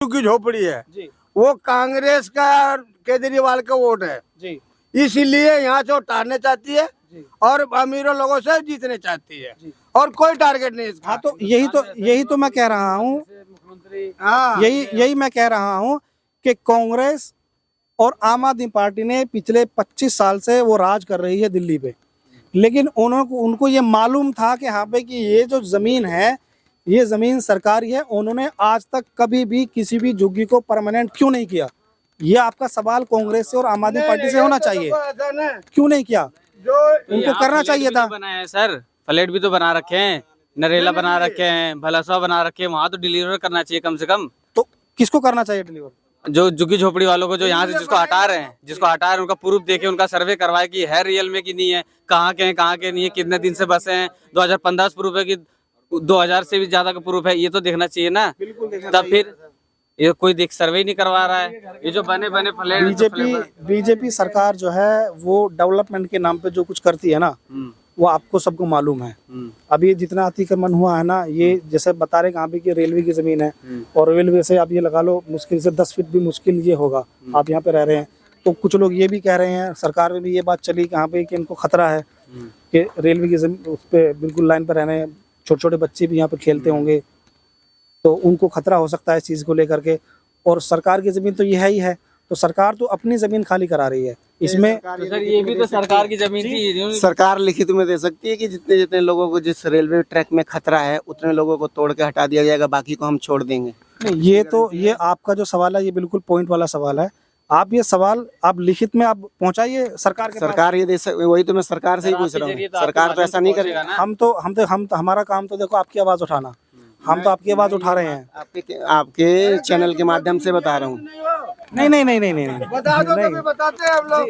की झोपड़ी है जी वो कांग्रेस का और केजरीवाल का वोट है जी इसीलिए यहाँ से उतारने चाहती है जी और अमीरों लोगों से जीतने चाहती है जी। और कोई टारगेट नहीं इसका। हाँ तो यही तो मैं कह रहा हूँ, हाँ यही मैं कह रहा हूँ कि कांग्रेस और आम आदमी पार्टी ने पिछले 25 साल से वो राज कर रही है दिल्ली पे, लेकिन उनको ये मालूम था कि हाँ भाई कि ये जो जमीन है ये जमीन सरकारी है। उन्होंने आज तक कभी भी किसी भी झुग्गी को परमानेंट क्यों नहीं किया? ये आपका सवाल कांग्रेस से और आम आदमी पार्टी से होना चाहिए, क्यों नहीं किया? जो उनको करना चाहिए था। बनाया है सर, फ्लैट भी तो बना रखे हैं, नरेला बना रखे हैं, भलासवा बना रखे हैं, वहाँ तो डिलीवर करना चाहिए कम से कम। तो किसको करना चाहिए डिलीवर? जो झुग्गी झोपड़ी वालों को जो यहाँ से जिसको हटा रहे हैं उनका प्रूफ देके उनका सर्वे करवाए कि है रियल में कि नहीं है, कहाँ के हैं कहाँ के नहीं है, कितने दिन से बसे हैं, 2015 प्रूफ है कि 2000 से भी ज्यादा का प्रूफ है, ये तो देखना चाहिए ना। तब फिर ये कोई देख सर्वे नहीं करवा रहा है। ये जो बने फ्लैट बीजेपी सरकार जो है वो डेवलपमेंट के नाम पे जो कुछ करती है ना, वो आपको सबको मालूम है। अभी जितना अतिक्रमण हुआ है ना, ये जैसे बता रहे कहाँ पे कि रेलवे की जमीन है और रेलवे से आप ये लगा लो मुश्किल से 10 फीट भी मुश्किल ये होगा। आप यहाँ पे रह रहे हैं तो कुछ लोग ये भी कह रहे हैं, सरकार में भी ये बात चली कहाँ पे कि इनको खतरा है कि रेलवे की जमीन उस पर बिल्कुल लाइन पर रहने, छोटे छोटे बच्चे भी यहाँ पे खेलते होंगे तो उनको खतरा हो सकता है इस चीज़ को लेकर के। और सरकार की जमीन तो ये है ही है, तो सरकार तो अपनी जमीन खाली करा रही है इसमें। तो सर ये भी तो सरकार की जमीन थी। सरकार लिखित में दे सकती है कि जितने जितने लोगों को जिस रेलवे ट्रैक में खतरा है उतने लोगों को तोड़ के हटा दिया जाएगा, बाकी को हम छोड़ देंगे। नहीं, ये आपका जो सवाल है ये बिल्कुल पॉइंट वाला सवाल है। आप ये सवाल आप लिखित में आप पहुंचाइए सरकार के सरकार ये दे वही तो मैं सरकार से ही पूछ रहा हूँ। सरकार तो ऐसा नहीं करेगा ना। हम हमारा काम तो देखो आपकी आवाज उठाना, हम तो आपकी आवाज उठा रहे हैं, आपके चैनल के माध्यम से बता रहा हूँ। नहीं बता दो तो बताते हैं हम लोग।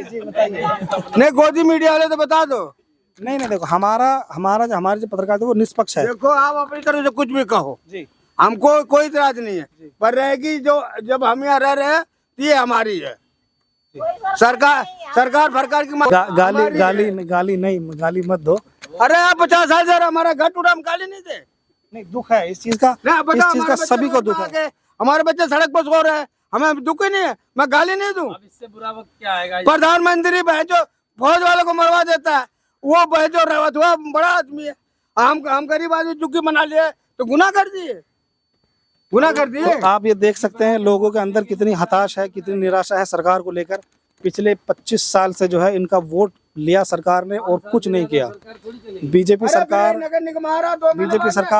नहीं गोदी मीडिया वाले तो बता दो। नहीं देखो हमारे जो पत्रकार वो निष्पक्ष है। देखो आप अपनी तरफ से कुछ भी कहो जी, हमको कोई इतराज नहीं है, पर रहेगी जो जब हम यहाँ रह रहे हैं ये हमारी है। सरकार की गाली मत दो। अरे आप 50 साल से हमारा घर टूटा, हम गाली नहीं दे। नहीं दुख है इस चीज का सभी को दुख है। हमारे बच्चे सड़क पर सो रहे हैं, हमें दुख ही नहीं है, मैं गाली नहीं दूं। अब इससे बुरा वक्त क्या आएगा? प्रधानमंत्री जो फौज वालों को मरवा देता है वो जो रेवत हुआ बड़ा आदमी है। हम गरीब आदमी चुकी मना लिए तो गुनाह कर दिए। तो आप ये देख सकते हैं लोगों के अंदर कितनी हताश है, कितनी निराशा है सरकार को लेकर। पिछले 25 साल से जो है इनका वोट लिया सरकार ने और कुछ नहीं किया। बीजेपी सरकार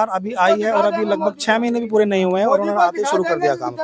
अभी आई है और अभी लगभग 6 महीने भी पूरे नहीं हुए हैं और उन्होंने आते शुरू कर दिया काम।